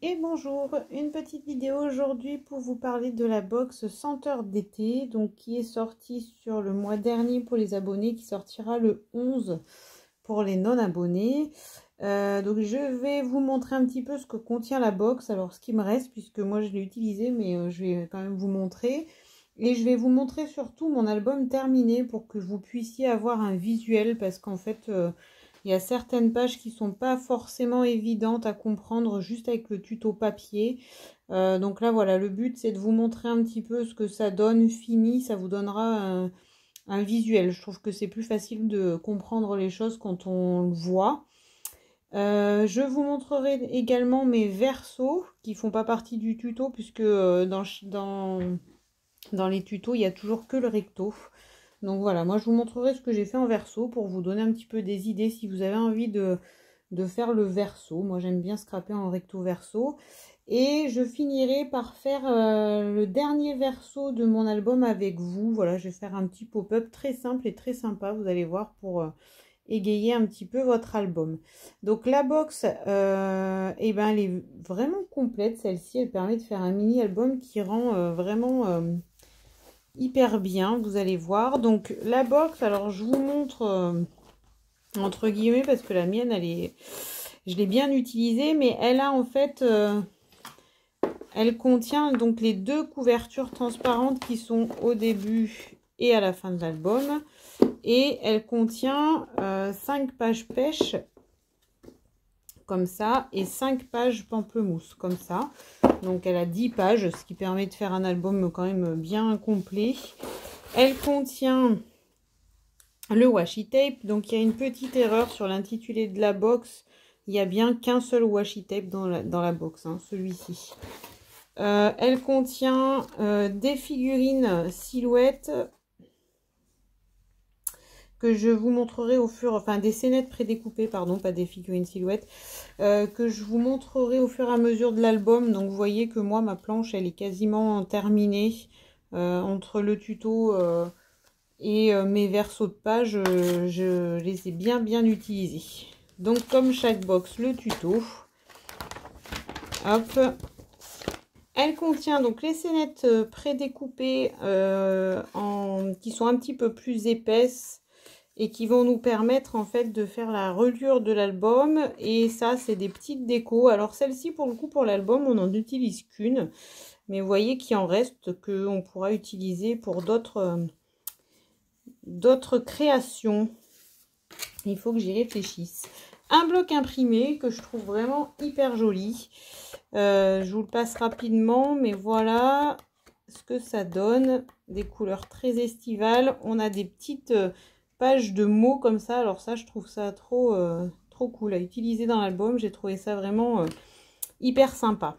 Et bonjour, une petite vidéo aujourd'hui pour vous parler de la box senteur d'été, donc qui est sortie sur le mois dernier pour les abonnés, qui sortira le 11 pour les non abonnés. Donc je vais vous montrer un petit peu ce que contient la box, alors ce qui me reste puisque moi je l'ai utilisé, mais je vais quand même vous montrer. Et je vais vous montrer surtout mon album terminé pour que vous puissiez avoir un visuel, parce qu'en fait il y a certaines pages qui sont pas forcément évidentes à comprendre juste avec le tuto papier. Donc là voilà, le but c'est de vous montrer un petit peu ce que ça donne fini, ça vous donnera un visuel. Je trouve que c'est plus facile de comprendre les choses quand on le voit. Je vous montrerai également mes versos qui font pas partie du tuto, puisque dans les tutos il y a toujours que le recto. Donc voilà, moi je vous montrerai ce que j'ai fait en verso pour vous donner un petit peu des idées si vous avez envie de faire le verso. Moi j'aime bien scraper en recto verso. Et je finirai par faire le dernier verso de mon album avec vous. Voilà, je vais faire un petit pop-up très simple et très sympa, vous allez voir, pour égayer un petit peu votre album. Donc la box, eh ben, elle est vraiment complète, celle-ci. Elle permet de faire un mini album qui rend vraiment hyper bien, vous allez voir. Donc la box, alors je vous montre entre guillemets, parce que la mienne je l'ai bien utilisée, mais elle a en fait elle contient donc les deux couvertures transparentes qui sont au début et à la fin de l'album, et elle contient 5 pages pêche comme ça et 5 pages pamplemousse comme ça. Donc elle a 10 pages, ce qui permet de faire un album quand même bien complet. Elle contient le washi tape. Donc il y a une petite erreur sur l'intitulé de la box. Il n'y a bien qu'un seul washi tape dans la box, hein, celui-ci. Elle contient des figurines silhouettes que je vous montrerai au fur, enfin des scénettes prédécoupées, pardon, pas des figurines silhouettes, que je vous montrerai au fur et à mesure de l'album. Donc vous voyez que moi ma planche elle est quasiment terminée, entre le tuto et mes versos de page, je les ai bien utilisés. Donc comme chaque box, le tuto, hop. Elle contient donc les scénettes prédécoupées qui sont un petit peu plus épaisses et qui vont nous permettre en fait de faire la reliure de l'album. Et ça, c'est des petites décos. Alors celle-ci, pour le coup, pour l'album, on n'en utilise qu'une, mais vous voyez qu'il en reste, qu'on pourra utiliser pour d'autres créations. Il faut que j'y réfléchisse. Un bloc imprimé que je trouve vraiment hyper joli. Je vous le passe rapidement, mais voilà ce que ça donne. Des couleurs très estivales. On a des petites pages de mots comme ça. Alors ça, je trouve ça trop cool à utiliser dans l'album. J'ai trouvé ça vraiment hyper sympa.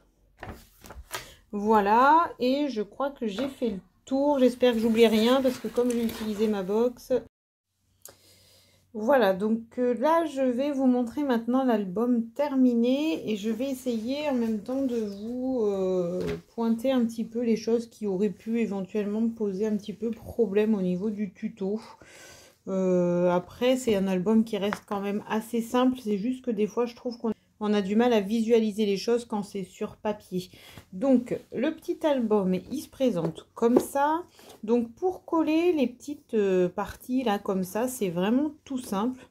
Voilà, et je crois que j'ai fait le tour. J'espère que j'oublie rien, parce que comme j'ai utilisé ma box... Voilà, donc là je vais vous montrer maintenant l'album terminé, et je vais essayer en même temps de vous pointer un petit peu les choses qui auraient pu éventuellement me poser un petit peu problème au niveau du tuto. Après c'est un album qui reste quand même assez simple, c'est juste que des fois je trouve qu'on a du mal à visualiser les choses quand c'est sur papier. Donc le petit album, il se présente comme ça. Donc pour coller les petites parties là comme ça, c'est vraiment tout simple.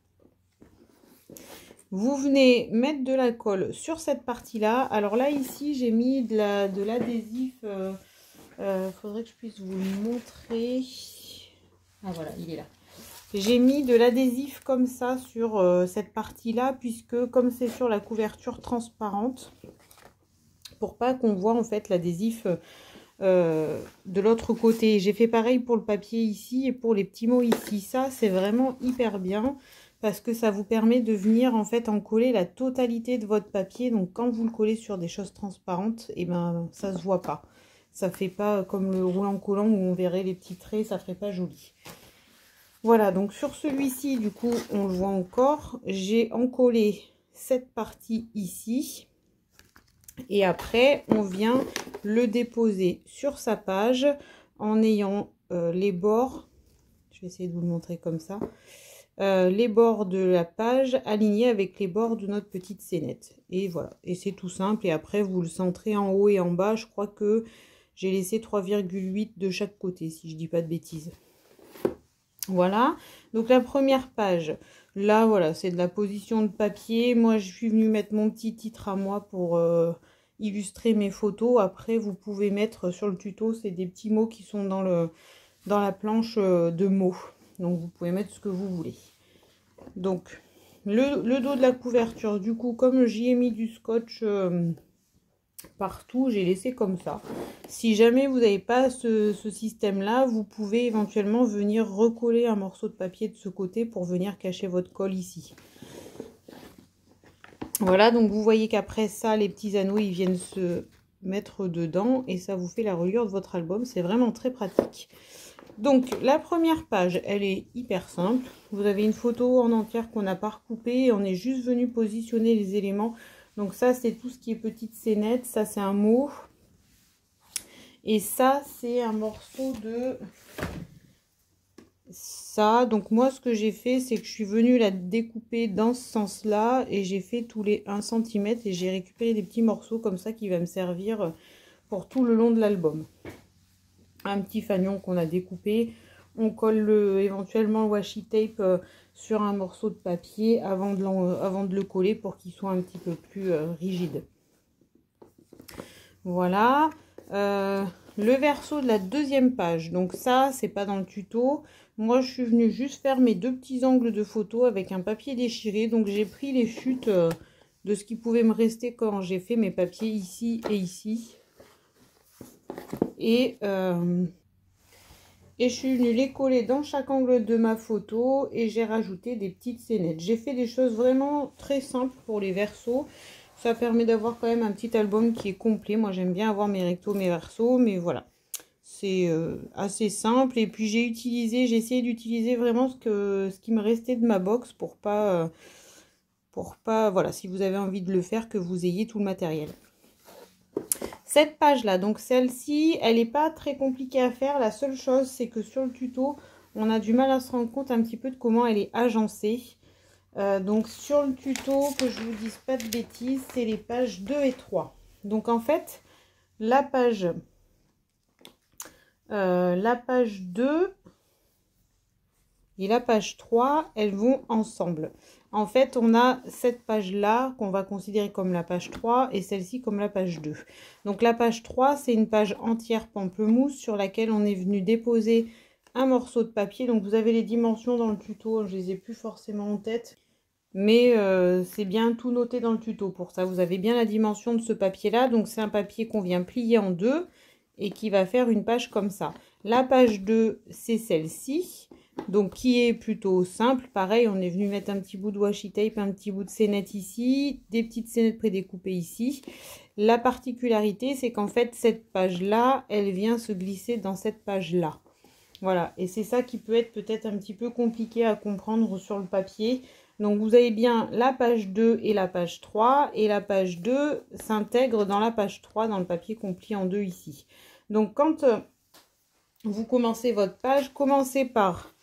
Vous venez mettre de la colle sur cette partie là. Alors là ici j'ai mis de l'adhésif, faudrait que je puisse vous le montrer. Ah voilà, il est là. J'ai mis de l'adhésif comme ça sur cette partie là, puisque comme c'est sur la couverture transparente, pour pas qu'on voit en fait l'adhésif de l'autre côté. J'ai fait pareil pour le papier ici et pour les petits mots ici. Ça c'est vraiment hyper bien, parce que ça vous permet de venir en fait en coller la totalité de votre papier. Donc quand vous le collez sur des choses transparentes, et ben ça se voit pas. Ça fait pas comme le roulant collant où on verrait les petits traits, ça ferait pas joli. Voilà, donc sur celui-ci, du coup, on le voit encore. J'ai encollé cette partie ici. Et après, on vient le déposer sur sa page en ayant les bords. Je vais essayer de vous le montrer comme ça. les bords de la page alignés avec les bords de notre petite scénette. Et voilà, et c'est tout simple. Et après, vous le centrez en haut et en bas. Je crois que j'ai laissé 3,8 de chaque côté, si je dis pas de bêtises. Voilà, donc la première page, là, voilà, c'est de la position de papier. Moi, je suis venue mettre mon petit titre à moi pour illustrer mes photos. Après, vous pouvez mettre sur le tuto, c'est des petits mots qui sont dans la planche de mots. Donc, vous pouvez mettre ce que vous voulez. Donc, le dos de la couverture, du coup, comme j'y ai mis du scotch partout, j'ai laissé comme ça. Si jamais vous n'avez pas ce système-là, vous pouvez éventuellement venir recoller un morceau de papier de ce côté pour venir cacher votre colle ici. Voilà, donc vous voyez qu'après ça, les petits anneaux, ils viennent se mettre dedans et ça vous fait la reliure de votre album. C'est vraiment très pratique. Donc, la première page, elle est hyper simple. Vous avez une photo en entière qu'on n'a pas recoupée. On est juste venu positionner les éléments. Donc ça, c'est tout ce qui est petite scénette. Ça, c'est un mot. Et ça, c'est un morceau de ça. Donc moi, ce que j'ai fait, c'est que je suis venue la découper dans ce sens-là. Et j'ai fait tous les 1 cm. Et j'ai récupéré des petits morceaux comme ça qui va me servir pour tout le long de l'album. Un petit fanion qu'on a découpé. On colle éventuellement le washi tape sur un morceau de papier avant de le coller pour qu'il soit un petit peu plus rigide. Voilà. Le verso de la deuxième page. Donc ça, c'est pas dans le tuto. Moi, je suis venue juste faire mes 2 petits angles de photo avec un papier déchiré. Donc j'ai pris les chutes de ce qui pouvait me rester quand j'ai fait mes papiers ici et ici. Et je suis venue les coller dans chaque angle de ma photo et j'ai rajouté des petites scénettes. J'ai fait des choses vraiment très simples pour les versos. Ça permet d'avoir quand même un petit album qui est complet. Moi, j'aime bien avoir mes rectos, mes versos, mais voilà. C'est assez simple. Et puis, j'ai essayé d'utiliser vraiment ce qui me restait de ma box pour pas, voilà, si vous avez envie de le faire, que vous ayez tout le matériel. Cette page-là, donc celle-ci, elle n'est pas très compliquée à faire. La seule chose, c'est que sur le tuto, on a du mal à se rendre compte un petit peu de comment elle est agencée. Donc sur le tuto, que je vous dise pas de bêtises, c'est les pages 2 et 3. Donc en fait, la page 2 et la page 3, elles vont ensemble. En fait, on a cette page-là qu'on va considérer comme la page 3 et celle-ci comme la page 2. Donc la page 3, c'est une page entière pamplemousse sur laquelle on est venu déposer un morceau de papier. Donc vous avez les dimensions dans le tuto, je les ai plus forcément en tête. Mais c'est bien tout noté dans le tuto pour ça. Vous avez bien la dimension de ce papier-là. Donc c'est un papier qu'on vient plier en deux et qui va faire une page comme ça. La page 2, c'est celle-ci. Donc qui est plutôt simple. Pareil, on est venu mettre un petit bout de washi tape, un petit bout de scénette ici, des petites scénettes prédécoupées ici. La particularité, c'est qu'en fait, cette page-là, elle vient se glisser dans cette page-là. Voilà, et c'est ça qui peut être peut-être un petit peu compliqué à comprendre sur le papier. Donc vous avez bien la page 2 et la page 3. Et la page 2 s'intègre dans la page 3, dans le papier qu'on plie en deux ici. Donc quand vous commencez votre page, commencez par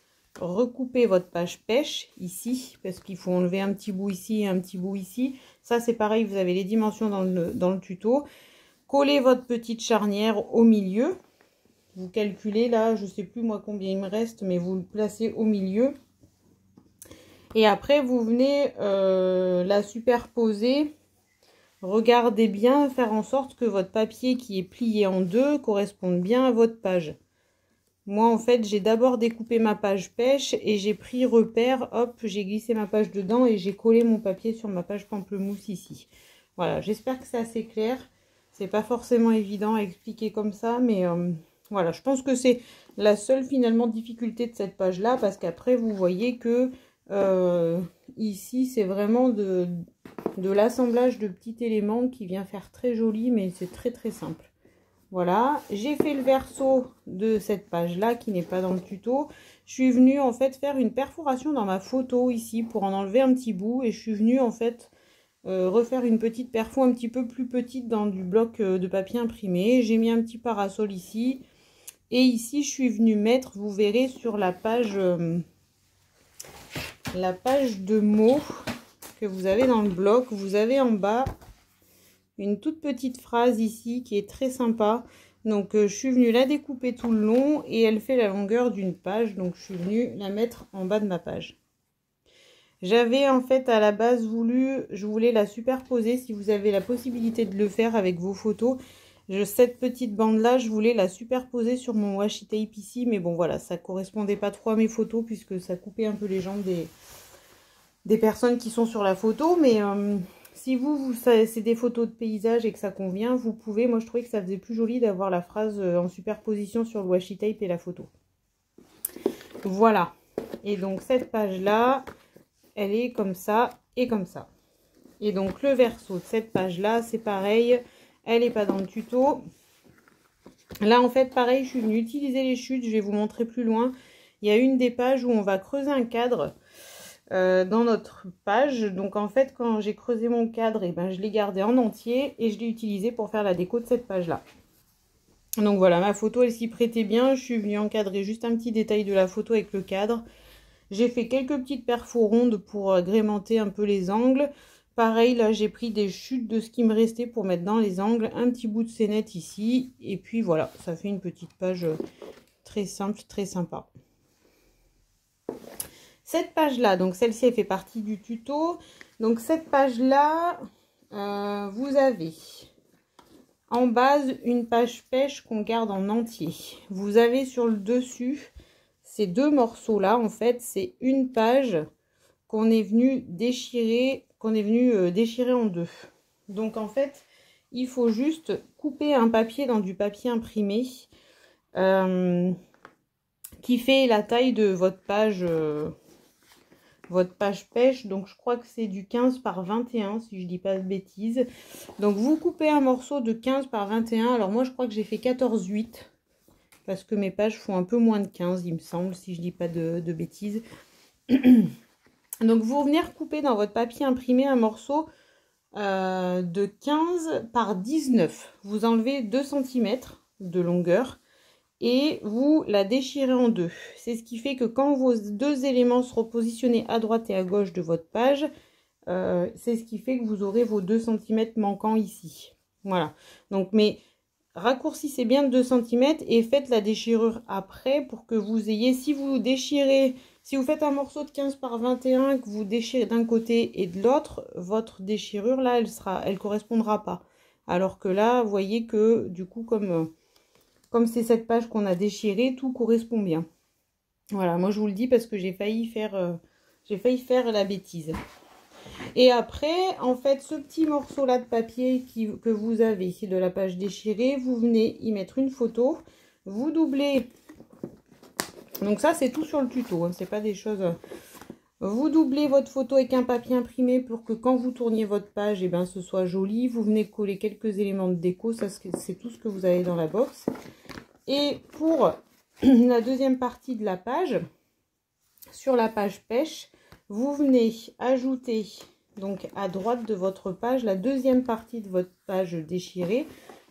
recouper votre page pêche ici. Parce qu'il faut enlever un petit bout ici et un petit bout ici. Ça c'est pareil, vous avez les dimensions dans le tuto. Collez votre petite charnière au milieu. Vous calculez là, je ne sais plus moi combien il me reste, mais vous le placez au milieu. Et après, vous venez la superposer. Regardez bien, faire en sorte que votre papier qui est plié en deux corresponde bien à votre page. Moi, en fait, j'ai d'abord découpé ma page pêche et j'ai pris repère. Hop, j'ai glissé ma page dedans et j'ai collé mon papier sur ma page pamplemousse ici. Voilà, j'espère que c'est assez clair. C'est pas forcément évident à expliquer comme ça, mais voilà, je pense que c'est la seule finalement difficulté de cette page-là parce qu'après, vous voyez que ici, c'est vraiment de l'assemblage de petits éléments qui vient faire très joli, mais c'est très très simple. Voilà, j'ai fait le verso de cette page-là qui n'est pas dans le tuto. Je suis venue en fait faire une perforation dans ma photo ici pour en enlever un petit bout. Et je suis venue en fait refaire une petite perfo un petit peu plus petite dans du bloc de papier imprimé. J'ai mis un petit parasol ici. Et ici, je suis venue mettre, vous verrez sur la page la page de mots que vous avez dans le bloc. Vous avez en bas une toute petite phrase ici qui est très sympa. Donc je suis venue la découper tout le long et elle fait la longueur d'une page. Donc je suis venue la mettre en bas de ma page. J'avais en fait à la base je voulais la superposer si vous avez la possibilité de le faire avec vos photos. Cette petite bande là, je voulais la superposer sur mon washi tape ici. Mais bon voilà, ça correspondait pas trop à mes photos puisque ça coupait un peu les jambes des personnes qui sont sur la photo. Mais si c'est des photos de paysage et que ça convient, vous pouvez. Moi je trouvais que ça faisait plus joli d'avoir la phrase en superposition sur le washi tape et la photo. Voilà. Et donc cette page là, elle est comme ça et comme ça. Et donc le verso de cette page là, c'est pareil, elle n'est pas dans le tuto. Là en fait pareil, je suis venue utiliser les chutes, je vais vous montrer plus loin. Il y a une des pages où on va creuser un cadre dans notre page. Donc en fait quand j'ai creusé mon cadre, et ben, je l'ai gardé en entier et je l'ai utilisé pour faire la déco de cette page là. Donc voilà, ma photo elle s'y prêtait bien, je suis venue encadrer juste un petit détail de la photo avec le cadre. J'ai fait quelques petites perfos rondes pour agrémenter un peu les angles. Pareil, là, j'ai pris des chutes de ce qui me restait pour mettre dans les angles. Un petit bout de scénette ici. Et puis voilà, ça fait une petite page très simple, très sympa. Cette page-là, donc celle-ci, elle fait partie du tuto. Donc cette page-là, vous avez en base une page pêche qu'on garde en entier. Vous avez sur le dessus... Ces deux morceaux là, en fait, c'est une page qu'on est venu déchirer, déchirer en deux. Donc en fait, il faut juste couper un papier dans du papier imprimé qui fait la taille de votre page pêche. Donc je crois que c'est du 15 par 21 si je dis pas de bêtises. Donc vous coupez un morceau de 15 par 21. Alors moi je crois que j'ai fait 14,8. Parce que mes pages font un peu moins de 15, il me semble, si je dis pas de bêtises. Donc, vous venez recouper dans votre papier imprimé un morceau de 15 par 19. Vous enlevez 2 cm de longueur et vous la déchirez en deux. C'est ce qui fait que quand vos deux éléments seront positionnés à droite et à gauche de votre page, c'est ce qui fait que vous aurez vos 2 cm manquants ici. Voilà. Donc, mais... raccourcissez bien de 2 cm et faites la déchirure après pour que vous ayez, si vous déchirez, si vous faites un morceau de 15 par 21 que vous déchirez d'un côté et de l'autre, votre déchirure là, elle correspondra pas. Alors que là, vous voyez que du coup, comme c'est cette page qu'on a déchirée, tout correspond bien. Voilà, moi je vous le dis parce que j'ai failli faire la bêtise. Et après, en fait, ce petit morceau-là de papier que vous avez ici de la page déchirée, vous venez y mettre une photo. Vous doublez. Donc ça, c'est tout sur le tuto. Hein, c'est pas des choses... Vous doublez votre photo avec un papier imprimé pour que quand vous tourniez votre page, eh ben, ce soit joli. Vous venez coller quelques éléments de déco. Ça, c'est tout ce que vous avez dans la box. Et pour la deuxième partie de la page, sur la page pêche, vous venez ajouter... donc à droite de votre page, la deuxième partie de votre page déchirée,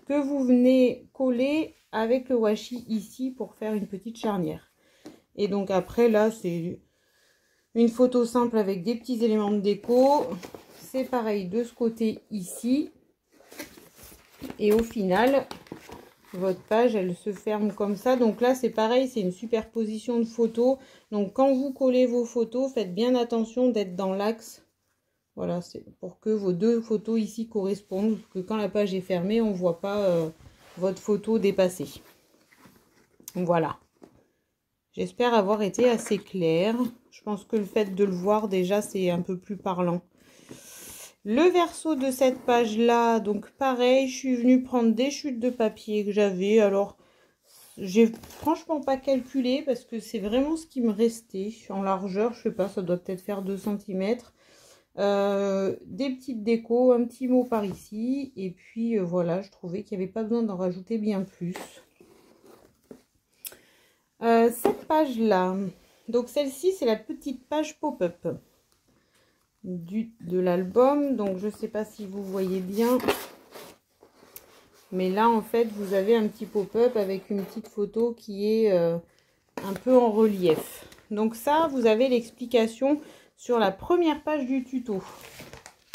que vous venez coller avec le washi ici pour faire une petite charnière. Et donc après là, c'est une photo simple avec des petits éléments de déco. C'est pareil de ce côté ici. Et au final, votre page, elle se ferme comme ça. Donc là, c'est pareil, c'est une superposition de photos. Donc quand vous collez vos photos, faites bien attention d'être dans l'axe. Voilà, c'est pour que vos deux photos ici correspondent, que quand la page est fermée, on ne voit pas votre photo dépasser. Voilà. J'espère avoir été assez claire. Je pense que le fait de le voir déjà, c'est un peu plus parlant. Le verso de cette page-là, donc pareil, je suis venue prendre des chutes de papier que j'avais. Alors, j'ai franchement pas calculé parce que c'est vraiment ce qui me restait en largeur. Je sais pas, ça doit peut-être faire 2 cm. Des petites décos, un petit mot par ici. Et puis voilà, je trouvais qu'il n'y avait pas besoin d'en rajouter bien plus. Cette page-là, donc celle-ci, c'est la petite page pop-up de l'album. Donc je sais pas si vous voyez bien, mais là en fait vous avez un petit pop-up avec une petite photo qui est un peu en relief. Donc ça, vous avez l'explication sur la première page du tuto.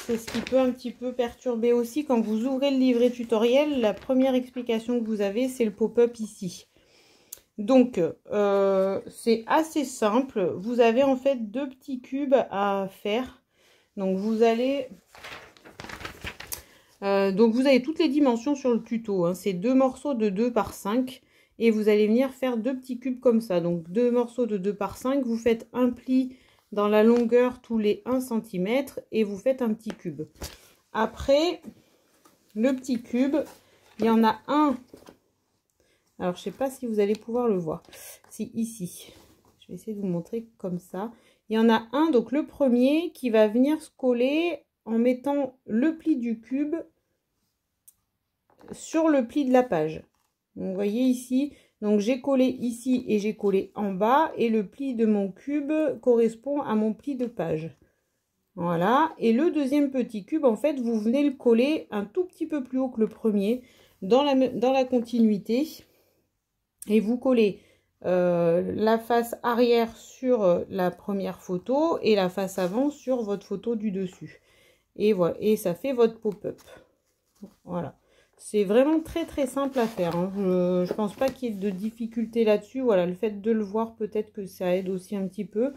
C'est ce qui peut un petit peu perturber aussi quand vous ouvrez le livret tutoriel. La première explication que vous avez, c'est le pop-up ici. Donc, c'est assez simple. Vous avez en fait 2 petits cubes à faire. Donc, vous avez toutes les dimensions sur le tuto. Hein. C'est 2 morceaux de 2 par 5. Et vous allez venir faire 2 petits cubes comme ça. Donc, 2 morceaux de 2 par 5. Vous faites un pli dans la longueur tous les 1 cm. Et vous faites un petit cube. Après, le petit cube, il y en a un. Alors, je ne sais pas si vous allez pouvoir le voir. Si, ici. Je vais essayer de vous montrer comme ça. Il y en a un, donc le premier, qui va venir se coller en mettant le pli du cube sur le pli de la page. Donc, vous voyez ici, donc j'ai collé ici et j'ai collé en bas. Et le pli de mon cube correspond à mon pli de page. Voilà. Et le deuxième petit cube, en fait, vous venez le coller un tout petit peu plus haut que le premier, dans la continuité. Et vous collez la face arrière sur la première photo et la face avant sur votre photo du dessus. Et voilà, et ça fait votre pop-up. Voilà. C'est vraiment très très simple à faire. Hein. Je pense pas qu'il y ait de difficulté là-dessus. Voilà, le fait de le voir, peut-être que ça aide aussi un petit peu.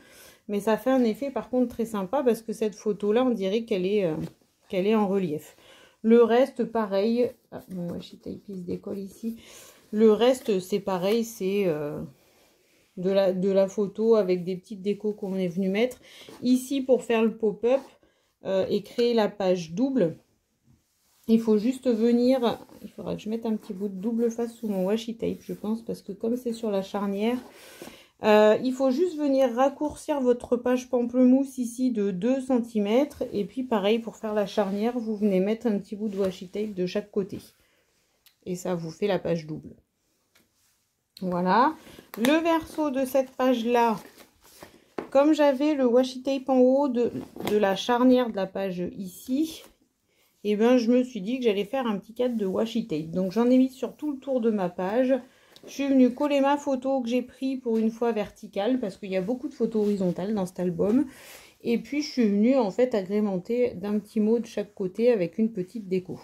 Mais ça fait un effet par contre très sympa parce que cette photo-là, on dirait qu'elle est en relief. Le reste, pareil. Ah, mon washi tape se décolle ici. Le reste, c'est pareil, c'est de la photo avec des petites décos qu'on est venu mettre. Ici, pour faire le pop-up et créer la page double, il faut juste venir... Il faudra que je mette un petit bout de double face sous mon washi tape, je pense, parce que comme c'est sur la charnière, il faut juste venir raccourcir votre page pamplemousse ici de 2 cm. Et puis, pareil, pour faire la charnière, vous venez mettre un petit bout de washi tape de chaque côté. Et ça vous fait la page double. Voilà. Le verso de cette page-là, comme j'avais le washi tape en haut de la charnière de la page ici, et ben je me suis dit que j'allais faire un petit cadre de washi tape. Donc j'en ai mis sur tout le tour de ma page. Je suis venue coller ma photo que j'ai prise pour une fois verticale, parce qu'il y a beaucoup de photos horizontales dans cet album. Et puis je suis venue en fait agrémenter d'un petit mot de chaque côté avec une petite déco.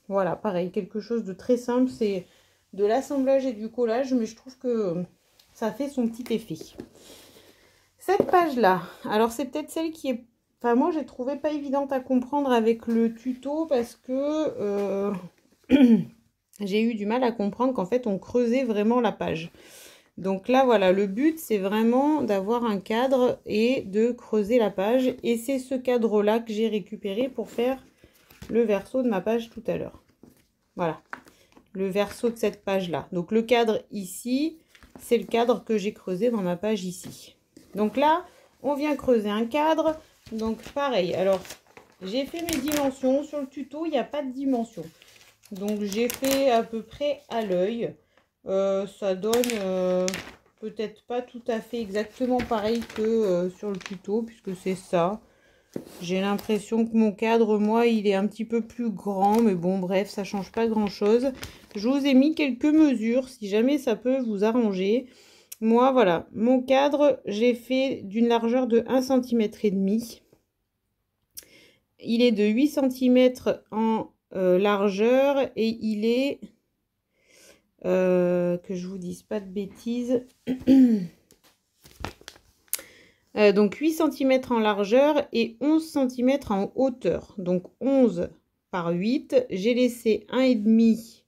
Voilà, pareil, quelque chose de très simple, c'est de l'assemblage et du collage, mais je trouve que ça fait son petit effet. Cette page-là, alors c'est peut-être celle qui est... Enfin, moi, j'ai trouvé pas évidente à comprendre avec le tuto parce que j'ai eu du mal à comprendre qu'en fait, on creusait vraiment la page. Donc là, voilà, le but, c'est vraiment d'avoir un cadre et de creuser la page. Et c'est ce cadre-là que j'ai récupéré pour faire le verso de ma page tout à l'heure. Voilà, le verso de cette page-là. Donc le cadre ici, c'est le cadre que j'ai creusé dans ma page ici. Donc là, on vient creuser un cadre. Donc pareil, alors j'ai fait mes dimensions. Sur le tuto, il n'y a pas de dimension. Donc j'ai fait à peu près à l'œil. Ça donne peut-être pas tout à fait exactement pareil que sur le tuto, puisque c'est ça. J'ai l'impression que mon cadre, moi, il est un petit peu plus grand. Mais bon, bref, ça change pas grand-chose. Je vous ai mis quelques mesures, si jamais ça peut vous arranger. Moi, voilà, mon cadre, j'ai fait d'une largeur de 1,5 cm. Il est de 8 cm en largeur et il est... que je vous dise pas de bêtises... donc 8 cm en largeur et 11 cm en hauteur. Donc 11 par 8. J'ai laissé 1,5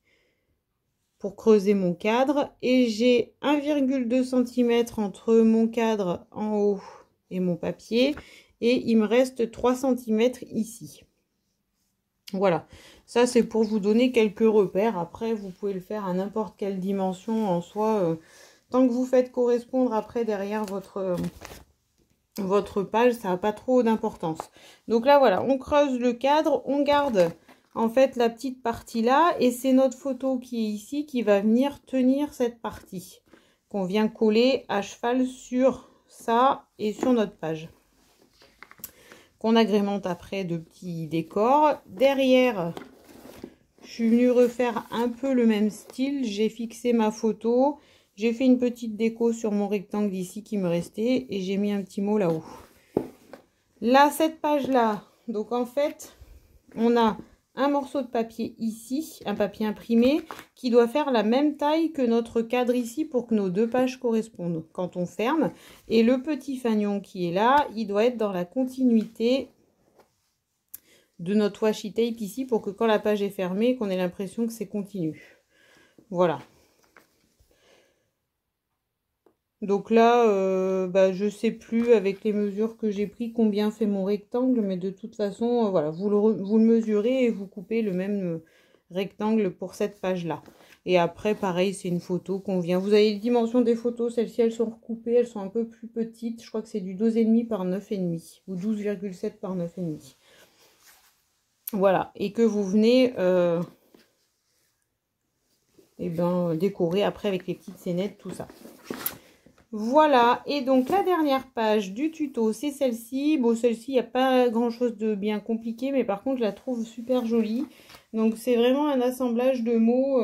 pour creuser mon cadre. Et j'ai 1,2 cm entre mon cadre en haut et mon papier. Et il me reste 3 cm ici. Voilà. Ça, c'est pour vous donner quelques repères. Après, vous pouvez le faire à n'importe quelle dimension en soi. Tant que vous faites correspondre après derrière votre page, ça n'a pas trop d'importance. Donc là, voilà, on creuse le cadre, on garde en fait la petite partie là, et c'est notre photo qui est ici qui va venir tenir cette partie qu'on vient coller à cheval sur ça et sur notre page, qu'on agrémente après de petits décors. Derrière, je suis venue refaire un peu le même style. J'ai fixé ma photo. J'ai fait une petite déco sur mon rectangle ici qui me restait et j'ai mis un petit mot là-haut. Là, cette page-là, donc en fait, on a un morceau de papier ici, un papier imprimé, qui doit faire la même taille que notre cadre ici pour que nos deux pages correspondent quand on ferme. Et le petit fanion qui est là, il doit être dans la continuité de notre washi tape ici pour que quand la page est fermée, qu'on ait l'impression que c'est continu. Voilà. Donc là, je sais plus avec les mesures que j'ai pris combien fait mon rectangle, mais de toute façon, voilà, vous le mesurez et vous coupez le même rectangle pour cette page-là. Et après, pareil, c'est une photo qu'on vient. Vous avez les dimensions des photos, celles-ci, elles sont recoupées, elles sont un peu plus petites. Je crois que c'est du 12,5 par 9,5 ou 12,7 par 9,5. Voilà, et que vous venez décorer après avec les petites scénettes, tout ça. Voilà, et donc la dernière page du tuto, c'est celle-ci. Bon, celle-ci, il n'y a pas grand-chose de bien compliqué, mais par contre, je la trouve super jolie. Donc, c'est vraiment un assemblage de mots,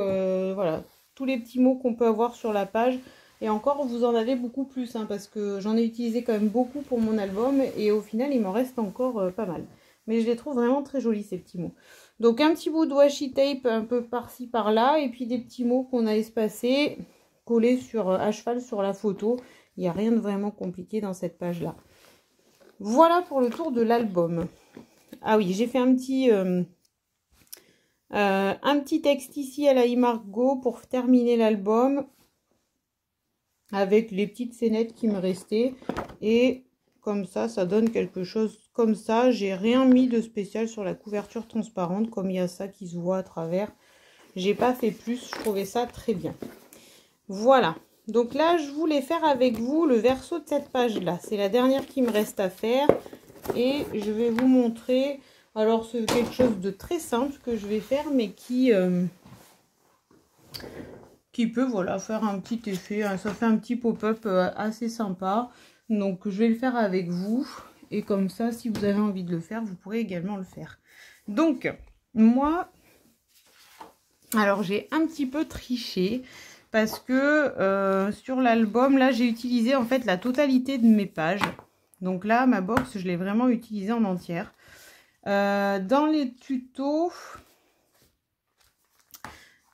voilà, tous les petits mots qu'on peut avoir sur la page. Et encore, vous en avez beaucoup plus, hein, parce que j'en ai utilisé quand même beaucoup pour mon album, et au final, il m'en reste encore pas mal. Mais je les trouve vraiment très jolis, ces petits mots. Donc, un petit bout de washi tape un peu par-ci, par-là, et puis des petits mots qu'on a espacés, collé sur à cheval sur la photo. Il n'y a rien de vraiment compliqué dans cette page là. Voilà pour le tour de l'album. Ah oui, j'ai fait un petit texte ici à la Imargo pour terminer l'album avec les petites scénettes qui me restaient, et comme ça donne quelque chose comme ça. J'ai rien mis de spécial sur la couverture transparente, comme il y a ça qui se voit à travers. J'ai pas fait plus, je trouvais ça très bien. Voilà, donc là, je voulais faire avec vous le verso de cette page-là. C'est la dernière qui me reste à faire. Et je vais vous montrer. Alors, c'est quelque chose de très simple que je vais faire, mais qui peut, voilà, faire un petit effet. Ça fait un petit pop-up assez sympa. Donc, je vais le faire avec vous. Et comme ça, si vous avez envie de le faire, vous pourrez également le faire. Donc, moi, alors j'ai un petit peu triché. Parce que sur l'album, là, j'ai utilisé en fait la totalité de mes pages. Donc là, ma box, je l'ai vraiment utilisée en entière. Dans les tutos...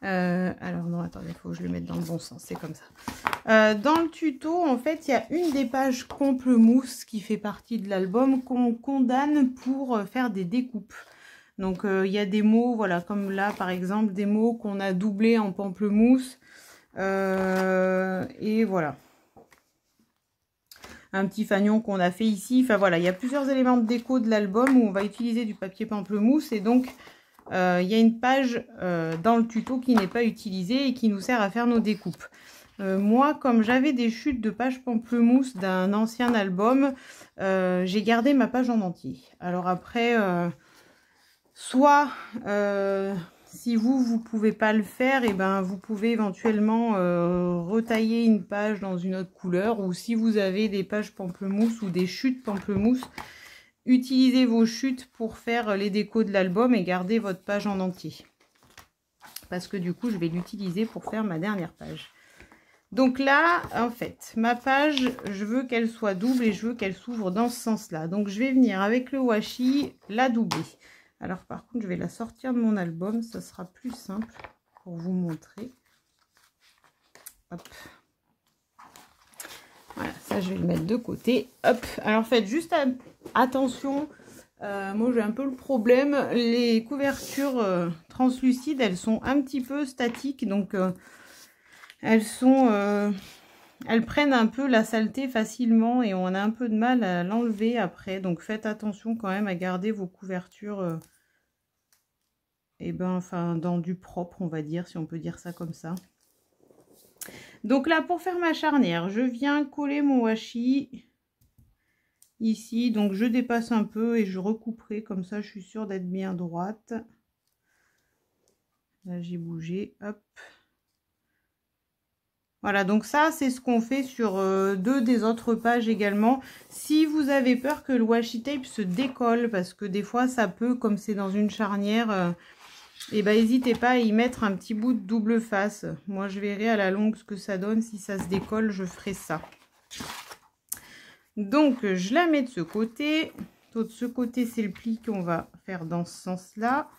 alors non, attendez, il faut que je le mette dans le bon sens, c'est comme ça. Dans le tuto, en fait, il y a une des pages pamplemousse qui fait partie de l'album qu'on condamne pour faire des découpes. Donc, il y a des mots, voilà, comme là, par exemple, des mots qu'on a doublés en pamplemousse. Et voilà, un petit fanion qu'on a fait ici. Enfin voilà, il y a plusieurs éléments de déco de l'album où on va utiliser du papier pamplemousse, et donc il y a une page dans le tuto qui n'est pas utilisée et qui nous sert à faire nos découpes. Moi, comme j'avais des chutes de pages pamplemousse d'un ancien album, j'ai gardé ma page en entier. Alors après, soit si vous pouvez pas le faire, et ben vous pouvez éventuellement retailler une page dans une autre couleur, ou si vous avez des pages pamplemousse ou des chutes pamplemousse, utilisez vos chutes pour faire les décos de l'album et gardez votre page en entier. Parce que du coup, je vais l'utiliser pour faire ma dernière page. Donc là, en fait, ma page, je veux qu'elle soit double et je veux qu'elle s'ouvre dans ce sens-là. Donc je vais venir avec le washi la doubler. Alors par contre, je vais la sortir de mon album, ça sera plus simple pour vous montrer. Hop. Voilà, ça je vais le mettre de côté. Hop. Alors faites juste attention. Moi j'ai un peu le problème. Les couvertures translucides, elles sont un petit peu statiques. Donc elles prennent un peu la saleté facilement et on a un peu de mal à l'enlever après. Donc faites attention quand même à garder vos couvertures dans du propre, on va dire, si on peut dire ça comme ça. Donc là, pour faire ma charnière, je viens coller mon washi ici. Donc je dépasse un peu et je recouperai, comme ça je suis sûre d'être bien droite. Là j'ai bougé, hop. Voilà, donc ça c'est ce qu'on fait sur deux des autres pages également. Si vous avez peur que le washi tape se décolle, parce que des fois ça peut, comme c'est dans une charnière, et ben n'hésitez pas à y mettre un petit bout de double face. Moi je verrai à la longue ce que ça donne. Si ça se décolle, je ferai ça. Donc je la mets de ce côté. De ce côté, c'est le pli qu'on va faire dans ce sens-là.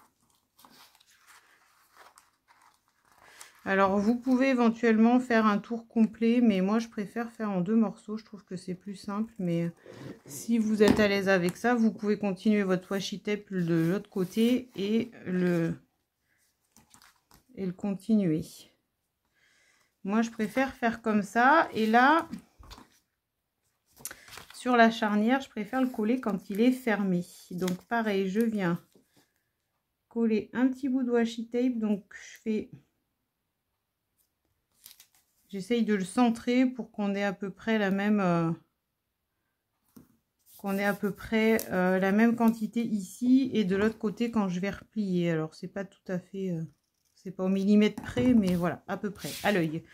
Alors, vous pouvez éventuellement faire un tour complet, mais moi, je préfère faire en 2 morceaux. Je trouve que c'est plus simple, mais si vous êtes à l'aise avec ça, vous pouvez continuer votre washi tape de l'autre côté et le continuer. Moi, je préfère faire comme ça. Et là, sur la charnière, je préfère le coller quand il est fermé. Donc, pareil, je viens coller un petit bout de washi tape. Donc, j'essaye de le centrer pour qu'on ait à peu près la même la même quantité ici et de l'autre côté quand je vais replier. Alors c'est pas tout à fait c'est pas au millimètre près, mais voilà, à peu près à l'œil.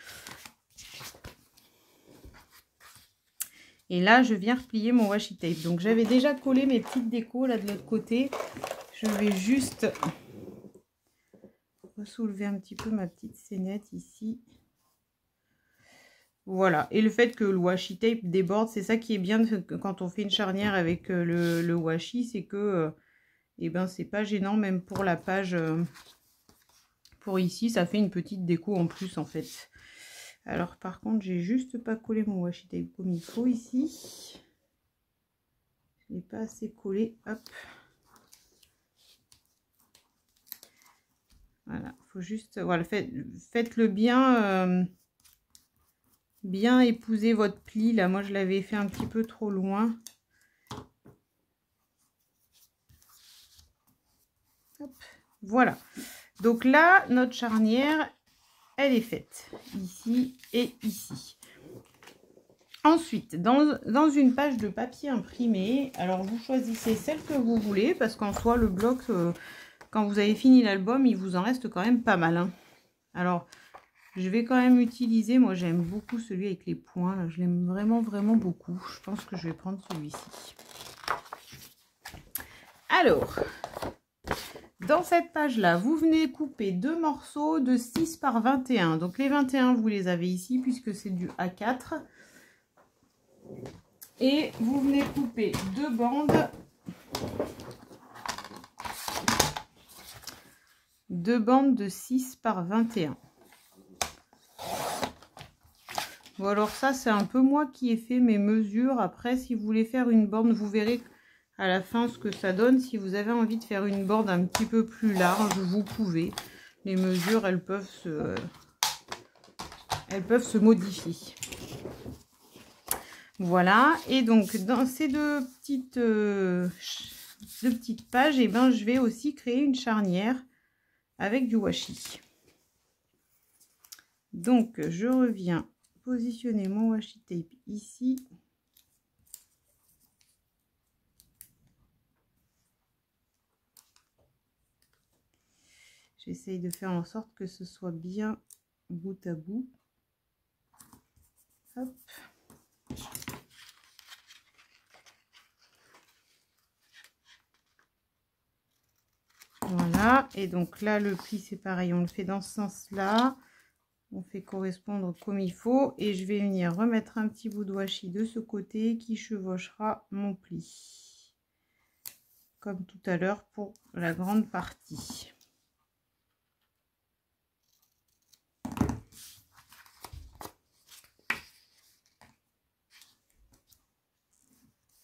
Et là je viens replier mon washi tape. Donc j'avais déjà collé mes petites décos là de l'autre côté. Je vais juste soulever un petit peu ma petite scénette ici. Voilà, et le fait que le washi tape déborde, c'est ça qui est bien quand on fait une charnière avec le washi, c'est que eh ben, c'est pas gênant, même pour la page. Pour ici, ça fait une petite déco en plus en fait. Alors par contre, j'ai juste pas collé mon washi tape comme il faut ici. Je n'ai pas assez collé, hop. Voilà, faut juste, voilà, faites-le bien. Bien épouser votre pli. Là, moi, je l'avais fait un petit peu trop loin. Hop, voilà. Donc là, notre charnière, elle est faite. Ici et ici. Ensuite, dans une page de papier imprimé, alors vous choisissez celle que vous voulez, parce qu'en soi, le bloc, quand vous avez fini l'album, il vous en reste quand même pas mal. Hein. Alors, je vais quand même utiliser, moi j'aime beaucoup celui avec les points, là. Je l'aime vraiment beaucoup. Je pense que je vais prendre celui-ci. Alors, dans cette page-là, vous venez couper 2 morceaux de 6 par 21. Donc les 21, vous les avez ici puisque c'est du A4. Et vous venez couper 2 bandes. 2 bandes de 6 par 21. Bon, alors ça, c'est un peu moi qui ai fait mes mesures. Après, si vous voulez faire une borne, vous verrez à la fin ce que ça donne. Si vous avez envie de faire une borne un petit peu plus large, vous pouvez. Les mesures, elles peuvent se modifier. Voilà. Et donc, dans ces deux petites pages, eh ben, je vais aussi créer une charnière avec du washi. Donc, je reviens positionner mon washi tape ici. J'essaye de faire en sorte que ce soit bien bout à bout. Hop. Voilà, et donc là le pli c'est pareil, on le fait dans ce sens-là. On fait correspondre comme il faut et je vais venir remettre un petit bout de washi de ce côté qui chevauchera mon pli. Comme tout à l'heure pour la grande partie.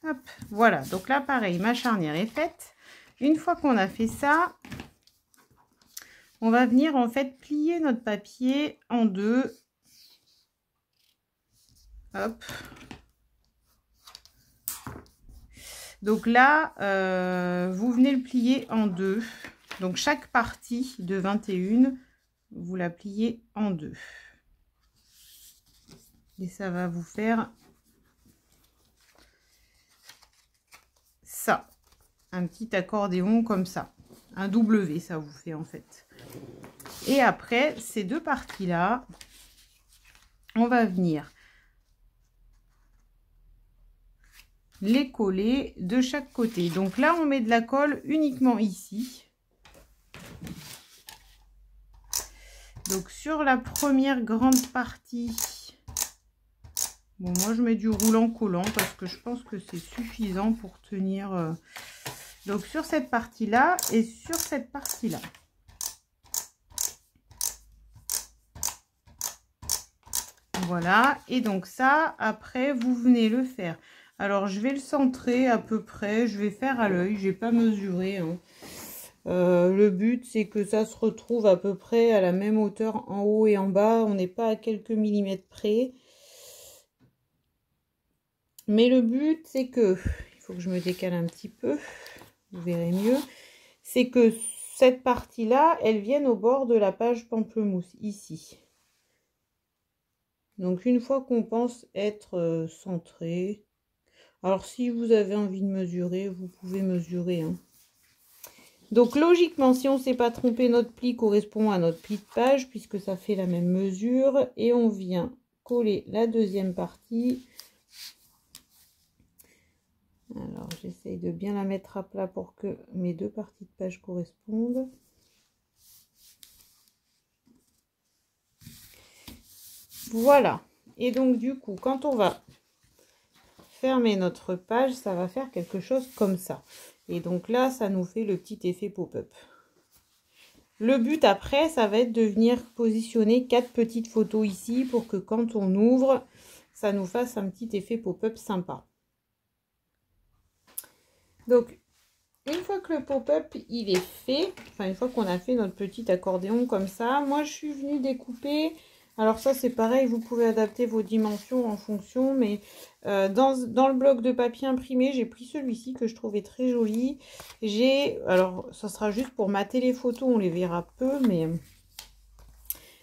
Hop, voilà, donc là pareil, ma charnière est faite. Une fois qu'on a fait ça, on va venir en fait plier notre papier en deux. Hop. Donc là, vous venez le plier en deux. Donc chaque partie de 21, vous la pliez en deux. Et ça va vous faire ça. Un petit accordéon comme ça. Un W, ça vous fait en fait. Et après, ces deux parties-là, on va venir les coller de chaque côté. Donc là, on met de la colle uniquement ici. Donc sur la première grande partie Bon, moi je mets du roulant collant parce que je pense que c'est suffisant pour tenir. Donc sur cette partie-là et sur cette partie-là. Voilà, et donc ça, après, vous venez le faire. Alors, je vais le centrer à peu près, je vais faire à l'œil, je n'ai pas mesuré. Hein. Le but, c'est que ça se retrouve à peu près à la même hauteur en haut et en bas. On n'est pas à quelques millimètres près. Mais le but, c'est que, il faut que je me décale un petit peu, vous verrez mieux, c'est que cette partie-là, elle vienne au bord de la page pamplemousse, ici. Donc une fois qu'on pense être centré, alors si vous avez envie de mesurer, vous pouvez mesurer. Hein. Donc logiquement, si on ne s'est pas trompé, notre pli correspond à notre pli de page puisque ça fait la même mesure. Et on vient coller la deuxième partie. Alors j'essaye de bien la mettre à plat pour que mes deux parties de page correspondent. Voilà. Et donc du coup, quand on va fermer notre page, ça va faire quelque chose comme ça. Et donc là, ça nous fait le petit effet pop-up. Le but après, ça va être de venir positionner 4 petites photos ici pour que quand on ouvre, ça nous fasse un petit effet pop-up sympa. Donc, une fois que le pop-up il est fait, enfin une fois qu'on a fait notre petit accordéon comme ça, moi je suis venue découper. Alors ça c'est pareil, vous pouvez adapter vos dimensions en fonction, mais dans le bloc de papier imprimé, j'ai pris celui-ci que je trouvais très joli. Alors ça sera juste pour mater les photos, on les verra peu, mais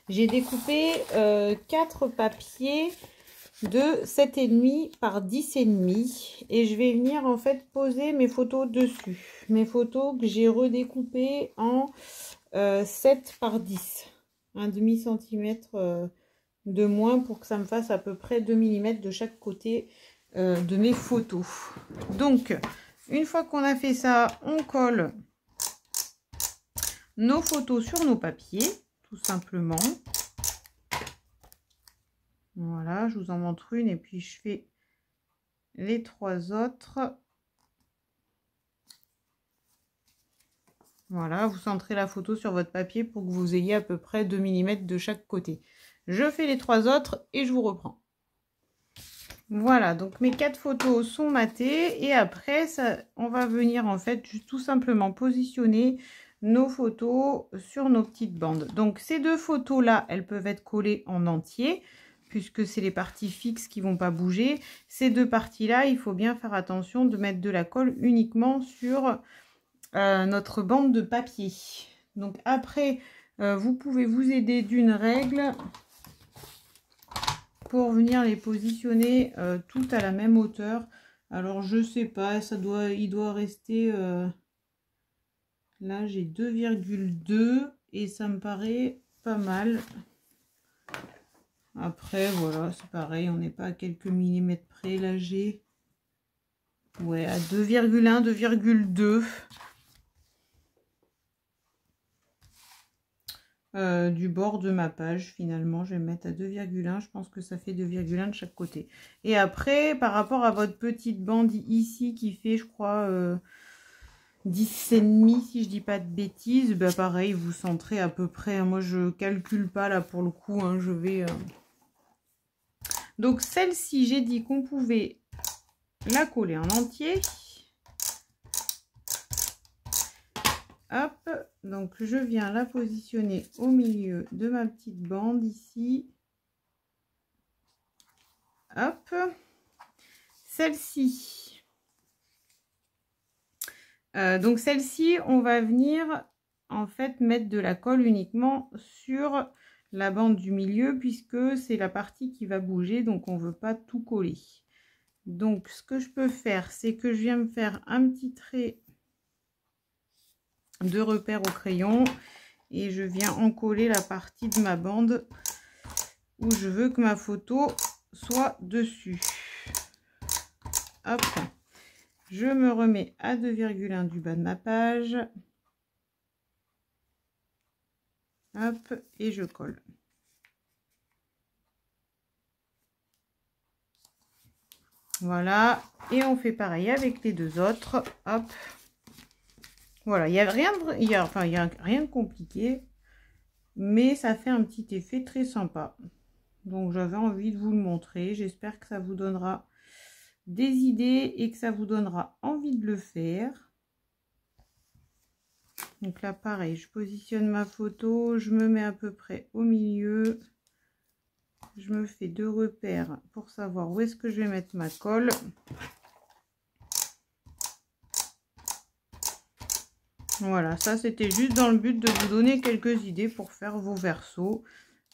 j'ai découpé 4 papiers de 7,5 par 10,5 et je vais venir en fait poser mes photos dessus. Mes photos que j'ai redécoupées en 7 par 10. Un demi-centimètre de moins pour que ça me fasse à peu près 2 mm de chaque côté de mes photos. Donc, une fois qu'on a fait ça, on colle nos photos sur nos papiers, tout simplement. Voilà, je vous en montre une et puis je fais les 3 autres. Voilà, vous centrez la photo sur votre papier pour que vous ayez à peu près 2 mm de chaque côté. Je fais les 3 autres et je vous reprends. Voilà, donc mes 4 photos sont matées et après, on va venir en fait tout simplement positionner nos photos sur nos petites bandes. Donc ces 2 photos-là, elles peuvent être collées en entier puisque c'est les parties fixes qui ne vont pas bouger. Ces 2 parties-là, il faut bien faire attention de mettre de la colle uniquement sur notre bande de papier. Donc après, vous pouvez vous aider d'une règle pour venir les positionner toutes à la même hauteur. Alors je sais pas, il doit rester là j'ai 2,2 et ça me paraît pas mal. Après voilà, c'est pareil, on n'est pas à quelques millimètres près. Là j'ai ouais à 2,1, 2,2 du bord de ma page. Finalement je vais mettre à 2,1, je pense que ça fait 2,1 de chaque côté. Et après par rapport à votre petite bande ici qui fait je crois 10,5 si je dis pas de bêtises, bah pareil vous centrez à peu près. Moi je calcule pas là pour le coup, hein, je vais donc celle-ci j'ai dit qu'on pouvait la coller en entier. Hop, donc je viens la positionner au milieu de ma petite bande ici. Hop, celle-ci. Donc celle-ci, on va venir en fait mettre de la colle uniquement sur la bande du milieu puisque c'est la partie qui va bouger, donc on ne veut pas tout coller. Donc ce que je peux faire, c'est que je viens me faire un petit trait de repère au crayon et je viens en coller la partie de ma bande où je veux que ma photo soit dessus. Hop, je me remets à 2,1 du bas de ma page. Hop, et je colle. Voilà, et on fait pareil avec les deux autres. Hop. Voilà, il n'y a rien de compliqué, mais ça fait un petit effet très sympa. Donc j'avais envie de vous le montrer. J'espère que ça vous donnera des idées et que ça vous donnera envie de le faire. Donc là pareil, je positionne ma photo, je me mets à peu près au milieu. Je me fais 2 repères pour savoir où est-ce que je vais mettre ma colle. Voilà, ça c'était juste dans le but de vous donner quelques idées pour faire vos versos.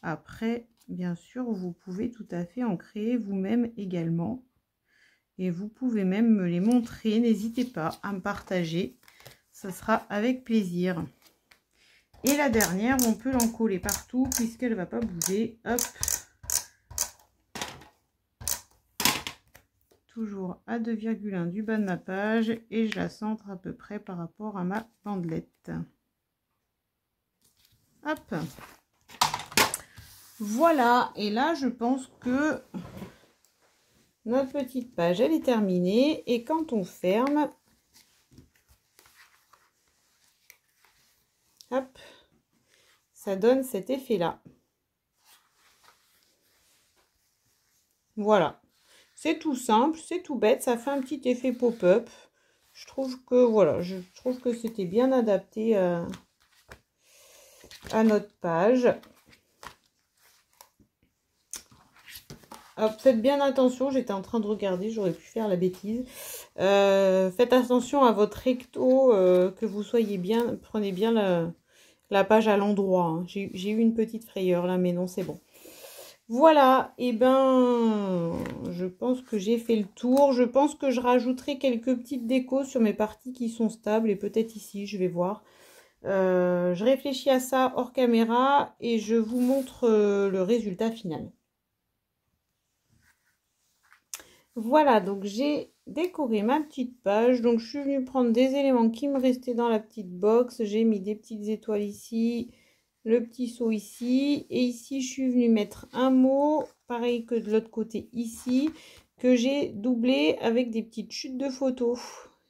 Après, bien sûr, vous pouvez tout à fait en créer vous-même également. Et vous pouvez même me les montrer. N'hésitez pas à me partager. Ça sera avec plaisir. Et la dernière, on peut l'encoller partout puisqu'elle ne va pas bouger. Hop. Toujours à 2,1 du bas de ma page et je la centre à peu près par rapport à ma bandelette. Hop, voilà, et là je pense que notre petite page elle est terminée, et quand on ferme, hop, ça donne cet effet là. Voilà. C'est tout simple, c'est tout bête, ça fait un petit effet pop-up. Je trouve que voilà, je trouve que c'était bien adapté à notre page. Alors, faites bien attention, j'étais en train de regarder, j'aurais pu faire la bêtise. Faites attention à votre recto, que vous soyez bien, prenez bien la page à l'endroit. Hein. J'ai eu une petite frayeur là, mais non, c'est bon. Voilà, et ben, je pense que j'ai fait le tour. Je pense que je rajouterai quelques petites décos sur mes parties qui sont stables et peut-être ici, je vais voir. Je réfléchis à ça hors caméra et je vous montre le résultat final. Voilà, donc j'ai décoré ma petite page. Donc je suis venue prendre des éléments qui me restaient dans la petite box. J'ai mis des petites étoiles ici, le petit seau ici, et ici je suis venue mettre un mot, pareil que de l'autre côté ici, que j'ai doublé avec des petites chutes de photos.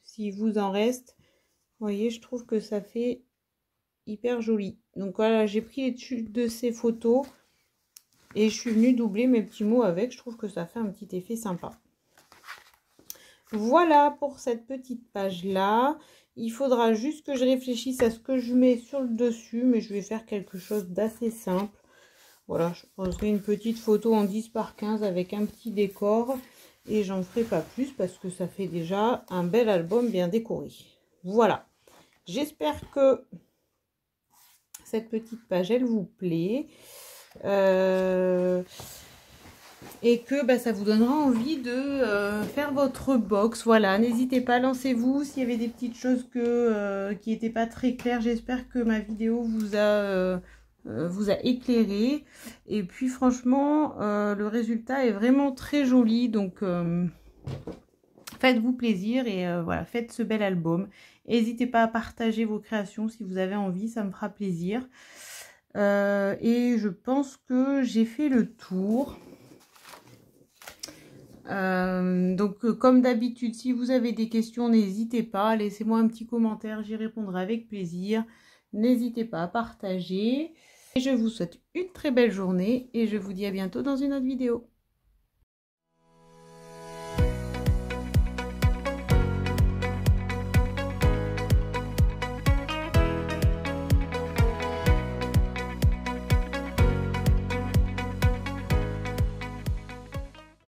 S'il vous en reste, vous voyez, je trouve que ça fait hyper joli. Donc voilà, j'ai pris les chutes de ces photos et je suis venue doubler mes petits mots avec. Je trouve que ça fait un petit effet sympa. Voilà pour cette petite page là. Il faudra juste que je réfléchisse à ce que je mets sur le dessus, mais je vais faire quelque chose d'assez simple. Voilà, je poserai une petite photo en 10 par 15 avec un petit décor, et j'en ferai pas plus parce que ça fait déjà un bel album bien décoré. Voilà, j'espère que cette petite page elle vous plaît. Et que bah, ça vous donnera envie de faire votre box. Voilà, n'hésitez pas, lancez-vous. S'il y avait des petites choses qui n'étaient pas très claires, j'espère que ma vidéo vous a éclairé. Et puis franchement, le résultat est vraiment très joli. Donc faites-vous plaisir et voilà, faites ce bel album. N'hésitez pas à partager vos créations si vous avez envie, ça me fera plaisir. Et je pense que j'ai fait le tour. Donc comme d'habitude, si vous avez des questions, n'hésitez pas, laissez-moi un petit commentaire, j'y répondrai avec plaisir. N'hésitez pas à partager. Et je vous souhaite une très belle journée et je vous dis à bientôt dans une autre vidéo.